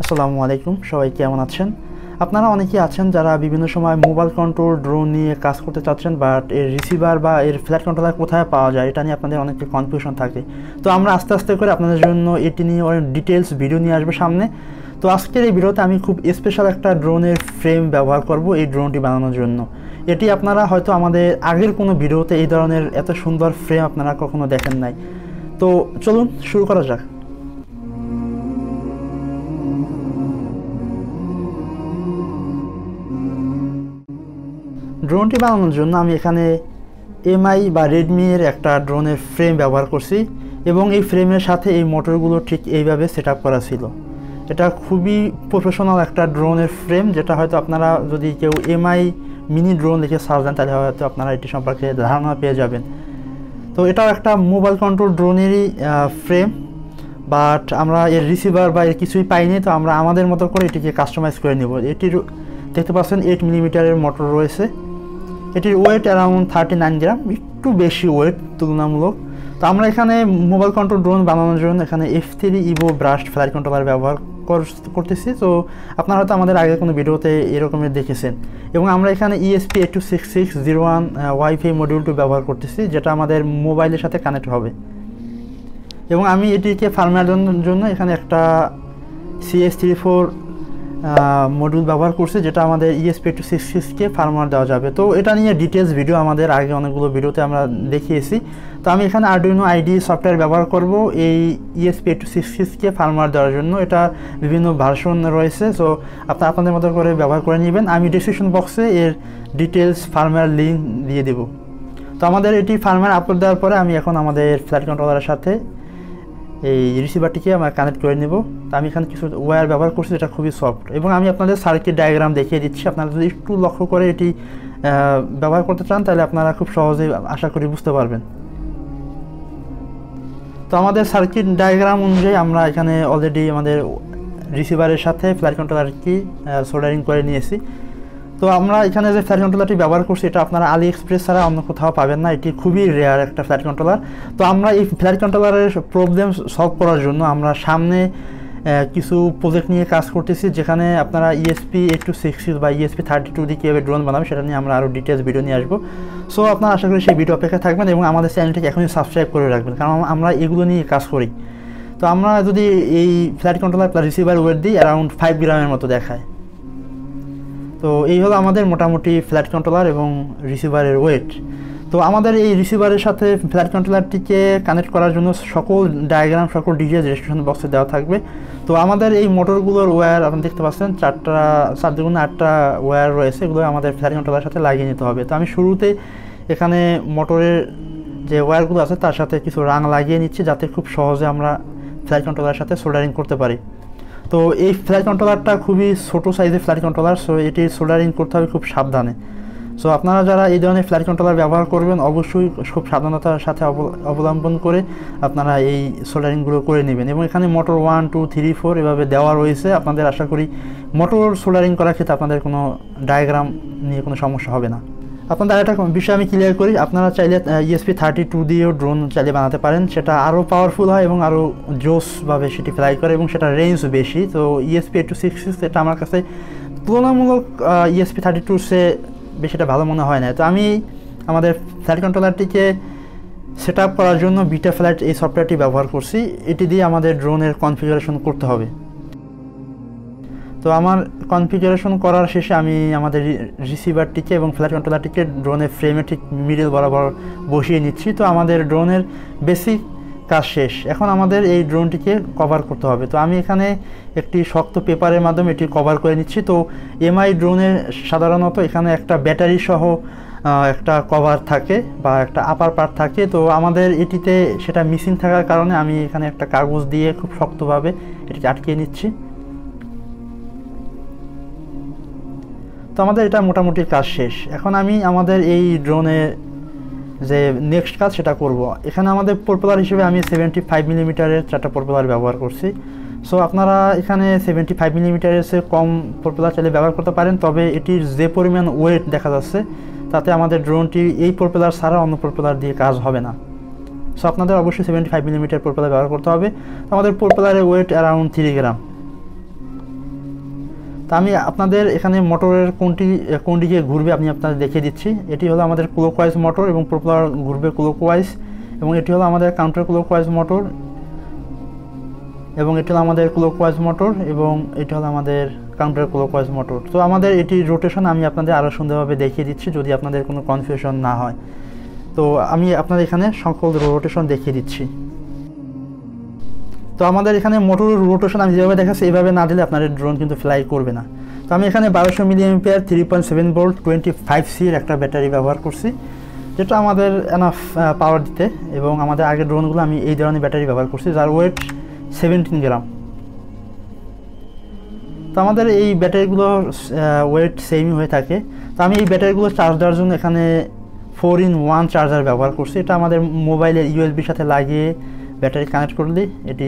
আসসালামু আলাইকুম, সবাই কেমন আছেন? আপনারা অনেকেই আছেন যারা বিভিন্ন সময় মোবাইল কন্ট্রোল ড্রোন নিয়ে কাজ করতে চাচ্ছেন, বাট এর রিসিভার বা এর ফ্ল্যাট কন্ট্রোলার কোথায় পাওয়া যায় এটা নিয়ে আপনাদের অনেকটা কনফিউশন থাকে। তো আমরা আস্তে আস্তে করে আপনাদের জন্য এটি নিয়ে অনেক ডিটেলস ভিডিও নিয়ে আসবো সামনে। তো আজকের এই ভিডিওতে আমি খুব স্পেশাল একটা ড্রোনের ফ্রেম ব্যবহার করব এই ড্রোনটি বানানোর জন্য। এটি আপনারা হয়তো আমাদের আগের কোনো ভিডিওতে এই ধরনের এত সুন্দর ফ্রেম আপনারা কখনো দেখেন নাই। তো চলুন শুরু করা যাক। ড্রোনটি বানানোর জন্য আমি এখানে এমআই বা রেডমি এর একটা ড্রোনের ফ্রেম ব্যবহার করছি এবং এই ফ্রেমের সাথে এই মোটরগুলো ঠিক এইভাবে সেট আপ করা ছিল। এটা খুবই প্রফেশনাল একটা ড্রোনের ফ্রেম, যেটা হয়তো আপনারা যদি কেউ এমআই মিনি ড্রোন লিখে সার্চ দেন তাহলে হয়তো আপনারা এটি সম্পর্কে ধারণা পেয়ে যাবেন। তো এটাও একটা মোবাইল কন্ট্রোল ড্রোনেরই ফ্রেম, বাট আমরা এর রিসিভার বা এর কিছুই পাইনি, তো আমরা আমাদের মতো করে এটিকে কাস্টমাইজ করে নেব। এটির দেখতে পাচ্ছেন 8 মিলিমিটারের মোটর রয়েছে। এটির ওয়েট অ্যারাউন্ড 39 গ্রাম, একটু বেশি ওয়েট তুলনামূলক। তো আমরা এখানে মোবাইল কন্ট্রোল ড্রোন বানানোর জন্য এখানে F3 ইভো ব্রাস্ট ফ্লাইট কন্ট্রোলার ব্যবহার করতেছি। তো আপনারা হয়তো আমাদের আগে কোনো ভিডিওতে এরকমের দেখেছেন। এবং আমরা এখানে ESP826601 ওয়াইফাই মডিউলটি ব্যবহার করতেছি, যেটা আমাদের মোবাইলের সাথে কানেক্ট হবে। এবং আমি এটিকে ফার্মওয়্যার জন্য এখানে একটা CS34 মডিউল ব্যবহার করছি, যেটা আমাদের ESP8266কে ফার্মওয়্যার দেওয়া যাবে। তো এটা নিয়ে ডিটেলস ভিডিও আমাদের আগে অনেকগুলো ভিডিওতে আমরা দেখিয়েছি। তো আমি এখানে আরডুইনো আইডি সফটওয়্যার ব্যবহার করব এই ESP8266কে ফার্মওয়্যার দেওয়ার জন্য। এটা বিভিন্ন ভার্সন রয়েছে, সো আপনাদের মতো করে ব্যবহার করে নেবেন। আমি ডেসক্রিপশন বক্সে এর ডিটেলস ফার্মওয়্যার লিঙ্ক দিয়ে দেব। তো আমাদের এটি ফার্মওয়্যার আপলোড দেওয়ার পরে আমি এখন আমাদের ফ্ল্যাট কন্ট্রোলারের সাথে এই রিসিভারটিকে আমরা কানেক্ট করে নেব। তো আমি এখানে কিছু ওয়্যার ব্যবহার করছি, যেটা খুবই সফট। এবং আমি আপনাদের সার্কিট ডায়াগ্রাম দেখিয়ে দিচ্ছি। আপনারা যদি একটু লক্ষ্য করে এটি ব্যবহার করতে চান তাহলে আপনারা খুব সহজেই আশা করি বুঝতে পারবেন। তো আমাদের সার্কিট ডায়াগ্রাম অনুযায়ী আমরা এখানে অলরেডি আমাদের রিসিভারের সাথে ফ্ল্যাট কন্ট্রোলারটি সোল্ডারিং করে নিয়েছি। তো আমরা এখানে যে ফ্ল্যাট কন্ট্রোলারটি ব্যবহার করছি এটা আপনারা আলি এক্সপ্রেস ছাড়া অন্য কোথাও পাবেন না। এটি খুবই রেয়ার একটা ফ্ল্যাট কন্ট্রোলার। তো আমরা এই ফ্ল্যাট কন্ট্রোলারের প্রবলেম সলভ করার জন্য আমরা সামনে কিছু প্রজেক্ট নিয়ে কাজ করতেছি, যেখানে আপনারা ESP8266 বা ESP32 দিয়ে কীভাবে ড্রোন বানাবে সেটা নিয়ে আমরা আরও ডিটেলস ভিডিও নিয়ে আসবো। সো আপনারা আশা করি সেই ভিডিও অপেক্ষা থাকবেন এবং আমাদের চ্যানেলটিকে এখনই সাবস্ক্রাইব করে রাখবেন, কারণ আমরা এগুলো নিয়ে কাজ করি। তো আমরা যদি এই flat controller plus receiver weight দিই অ্যারাউন্ড 5 গ্রামের মতো দেখায়। তো এই হলো আমাদের মোটামুটি ফ্ল্যাট কন্ট্রোলার এবং রিসিভারের ওয়েট। তো আমাদের এই রিসিভারের সাথে ফ্ল্যাট কন্ট্রোলারটিকে কানেক্ট করার জন্য সকল ডায়াগ্রাম, সকল ডিটেলস ডেসক্রিপশন বক্সে দেওয়া থাকবে। তো আমাদের এই মোটরগুলোর ওয়্যার আপনি দেখতে পাচ্ছেন 4-8টা ওয়্যার রয়েছে, এগুলো আমাদের ফ্ল্যাট কন্ট্রোলারের সাথে লাগিয়ে নিতে হবে। তো আমি শুরুতে এখানে মোটরের যে ওয়্যারগুলো আছে তার সাথে কিছু রাং লাগিয়ে নিচ্ছি, যাতে খুব সহজে আমরা ফ্ল্যাট কন্ট্রোলারের সাথে সোল্ডারিং করতে পারি। তো এই ফ্ল্যাট কন্ট্রোলারটা খুবই ছোটো সাইজের ফ্ল্যাট কন্ট্রোলার, সো এটি সোল্ডারিং করতে হবে খুব সাবধানে। সো আপনারা যারা এই ধরনের ফ্ল্যাট কন্ট্রোলার ব্যবহার করবেন অবশ্যই খুব সাবধানতার সাথে অবলম্বন করে আপনারা এই সোল্ডারিংগুলো করে নেবেন। এবং এখানে মোটর 1, 2, 3, 4 এভাবে দেওয়া রয়েছে। আপনাদের আশা করি মোটর সোল্ডারিং করার ক্ষেত্রে আপনাদের কোনো ডায়াগ্রাম নিয়ে কোনো সমস্যা হবে না। আপনাদের আরেকটা বিষয় আমি ক্লিয়ার করি, আপনারা চাইলে ESP32 দিয়েও ড্রোন চাইলে বানাতে পারেন, সেটা আরও পাওয়ারফুল হয় এবং আরও জোসভাবে সেটি ফ্লাই করে এবং সেটা রেঞ্জ বেশি। তো ESP8266 এটা আমার কাছে তুলনামূলক ESP32 সে বেশিটা ভালো মনে হয় না। তো আমি আমাদের ফ্ল্যাট কন্ট্রোলারটিকে সেট আপ করার জন্য বিটা ফ্ল্যাট এই সফটওয়্যারটি ব্যবহার করছি। এটি দিয়ে আমাদের ড্রোনের কনফিগারেশন করতে হবে। তো আমার কনফিগারেশন করার শেষে আমি আমাদের রিসিভারটিকে এবং ফ্ল্যাট কন্ট্রোলারটিকে ড্রোনের ফ্রেমে ঠিক মিডল বরাবর বসিয়ে নিচ্ছি। তো আমাদের ড্রোনের বেসিক কাজ শেষ। এখন আমাদের এই ড্রোনটিকে কভার করতে হবে। তো আমি এখানে একটি শক্ত পেপারের মাধ্যমে এটি কভার করে নিচ্ছি। তো এমআই ড্রোনের সাধারণত এখানে একটা ব্যাটারি সহ একটা কভার থাকে বা একটা আপার পার্ট থাকে। তো আমাদের এটিতে সেটা মিসিং থাকার কারণে আমি এখানে একটা কাগজ দিয়ে খুব শক্তভাবে এটিকে আটকিয়ে নিচ্ছি। তো আমাদের এটা মোটামুটি কাজ শেষ। এখন আমি আমাদের এই ড্রোনের যে নেক্সট কাজ সেটা করব। এখানে আমাদের প্রপেলার হিসেবে আমি 75 মিলিমিটারের 4টা প্রপেলার ব্যবহার করছি। সো আপনারা এখানে 75 মিলিমিটারের চেয়ে কম প্রপেলার চাইলে ব্যবহার করতে পারেন, তবে এটির যে পরিমাণ ওয়েট দেখা যাচ্ছে তাতে আমাদের ড্রোনটি এই প্রপেলার ছাড়া অন্য প্রপেলার দিয়ে কাজ হবে না। সো আপনাদের অবশ্যই 75 মিলিমিটার প্রপেলার ব্যবহার করতে হবে। আমাদের প্রপেলারের ওয়েট অ্যারাউন্ড 3 গ্রাম। তো আমি আপনাদের এখানে মোটরের কোন দিকে ঘুরবে আমি আপনাদের দেখিয়ে দিচ্ছি। এটি হলো আমাদের ক্লকওয়াইজ মোটর এবং প্রপেলার ঘুরবে ক্লকওয়াইজ, এবং এটি হলো আমাদের কাউন্টার ক্লকওয়াইজ মোটর, এবং এটি হলো আমাদের ক্লকওয়াইজ মোটর, এবং এটি হলো আমাদের কাউন্টার ক্লকওয়াইজ মোটর। তো আমাদের এটি রোটেশন আমি আপনাদের আরও সুন্দরভাবে দেখিয়ে দিচ্ছি যদি আপনাদের কোনো কনফিউশন না হয়। তো আমি আপনাদের এখানে সকল রোটেশন দেখিয়ে দিচ্ছি। তো আমাদের এখানে মোটরের রোটেশন আমি যেভাবে দেখাচ্ছি এইভাবে না দিলে আপনাদের ড্রোন কিন্তু ফ্লাই করবে না। তো আমি এখানে 1200 মিলিঅ্যাম্পিয়ার 3.7 ভোল্ট 25C এর একটা ব্যাটারি ব্যবহার করছি, যেটা আমাদের এনাফ পাওয়ার দিতে। এবং আমাদের আগের ড্রোনগুলো আমি এই ধরনের ব্যাটারি ব্যবহার করছি যার ওয়েট 17 গ্রাম। তো আমাদের এই ব্যাটারিগুলো ওয়েট সেমই হয়ে থাকে। তো আমি এই ব্যাটারিগুলো চার্জ দেওয়ার জন্য এখানে 4-in-1 চার্জার ব্যবহার করছি। এটা আমাদের মোবাইলের ইউএসবির সাথে লাগিয়ে ব্যাটারি কানেক্ট করলে এটি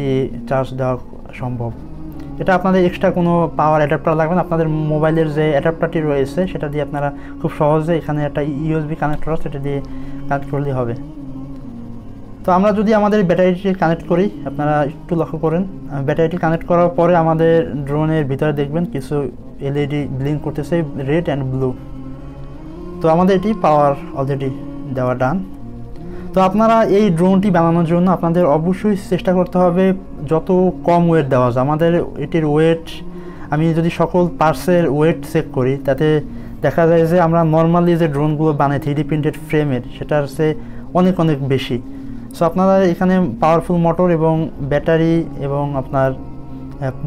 চার্জ দেওয়া সম্ভব। এটা আপনাদের এক্সট্রা কোনো পাওয়ার অ্যাডাপ্টার লাগবে না, আপনাদের মোবাইলের যে অ্যাডাপ্টারটি রয়েছে সেটা দিয়ে আপনারা খুব সহজে এখানে একটা ইউএসবি কানেক্টর আছে সেটা দিয়ে কানেক্ট করলেই হবে। তো আমরা যদি আমাদের ব্যাটারিটি কানেক্ট করি, আপনারা একটু লক্ষ্য করেন, ব্যাটারিটি কানেক্ট করার পরে আমাদের ড্রোনের ভিতরে দেখবেন কিছু এলইডি ব্লিঙ্ক করতেছে, রেড অ্যান্ড ব্লু। তো আমাদের এটি পাওয়ার অলরেডি দেওয়া ডান। তো আপনারা এই ড্রোনটি বানানোর জন্য আপনাদের অবশ্যই চেষ্টা করতে হবে যত কম ওয়েট দেওয়া যায়। আমাদের এটির ওয়েট, আমি যদি সকল পার্টসের ওয়েট চেক করি তাতে দেখা যায় যে আমরা নর্মালি যে ড্রোনগুলো বানাই 3D প্রিন্টেড ফ্রেমের সেটার চেয়ে অনেক অনেক বেশি। সো আপনারা এখানে পাওয়ারফুল মোটর এবং ব্যাটারি এবং আপনার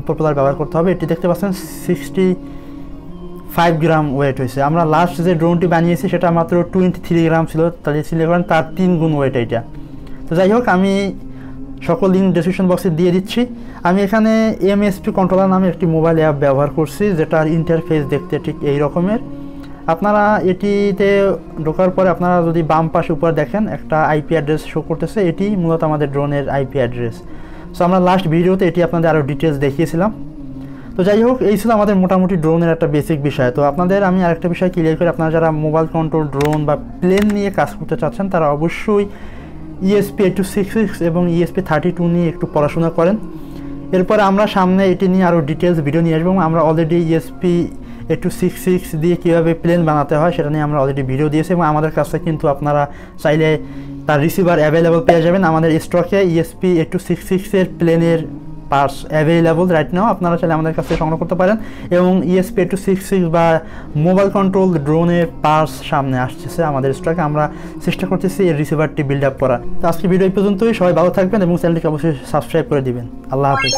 প্রপেলার ব্যবহার করতে হবে। এটি দেখতে পাচ্ছেন 65 গ্রাম ওয়েট হয়েছে। আমরা লাস্ট যে ড্রোনটি বানিয়েছি সেটা মাত্র 23 গ্রাম ছিল, তাহলে সিলে করেন তার 3 গুণ ওয়েট এইটা। তো যাই হোক, আমি সকল লিঙ্ক ডেসক্রিপশন বক্সে দিয়ে দিচ্ছি। আমি এখানে MSP কন্ট্রোলার নামে একটি মোবাইল অ্যাপ ব্যবহার করছি, যেটার ইন্টারফেস দেখতে ঠিক এই রকমের। আপনারা এটিতে ঢোকার পরে আপনারা যদি বাম পাশে উপরে দেখেন একটা আইপি অ্যাড্রেস শো করতেছে, এটি মূলত আমাদের ড্রোনের আইপি অ্যাড্রেস। সো আমরা লাস্ট ভিডিওতে এটি আপনাদের আরও ডিটেলস দেখিয়েছিলাম। তো যাই হোক, এই ছিল আমাদের মোটামুটি ড্রোনের একটা বেসিক বিষয়। তো আপনাদের আমি আরেকটা বিষয় ক্লিয়ার করি, আপনারা যারা মোবাইল কন্ট্রোল ড্রোন বা প্লেন নিয়ে কাজ করতে চাচ্ছেন তারা অবশ্যই ESP8266 এবং ESP32 নিয়ে একটু পড়াশোনা করেন। এরপরে আমরা সামনে এটি নিয়ে আরও ডিটেলস ভিডিও নিয়ে আসবো। আমরা অলরেডি ESP8266 দিয়ে কীভাবে প্লেন বানাতে হয় সেটা নিয়ে আমরা অলরেডি ভিডিও দিয়েছি, এবং আমাদের কাছে কিন্তু আপনারা চাইলে তার রিসিভার অ্যাভেলেবল পেয়ে যাবেন। আমাদের স্টকে ESP8266 এর প্লেনের পার্টস অ্যাভেলেবল রাইট নাও, আপনারা চাইলে আমাদের কাছে সংগ্রহ করতে পারেন। এবং ESP8266 বা মোবাইল কন্ট্রোল ড্রোনের পার্টস সামনে আসতেছে আমাদের স্টকে, আমরা চেষ্টা করতেছি এই রিসিভারটি বিল্ড আপ করা। তো আজকে ভিডিও এই পর্যন্তই, সবাই ভালো থাকবেন এবং চ্যানেলটিকে অবশ্যই সাবস্ক্রাইব করে দিবেন। আল্লাহ হাফেজ।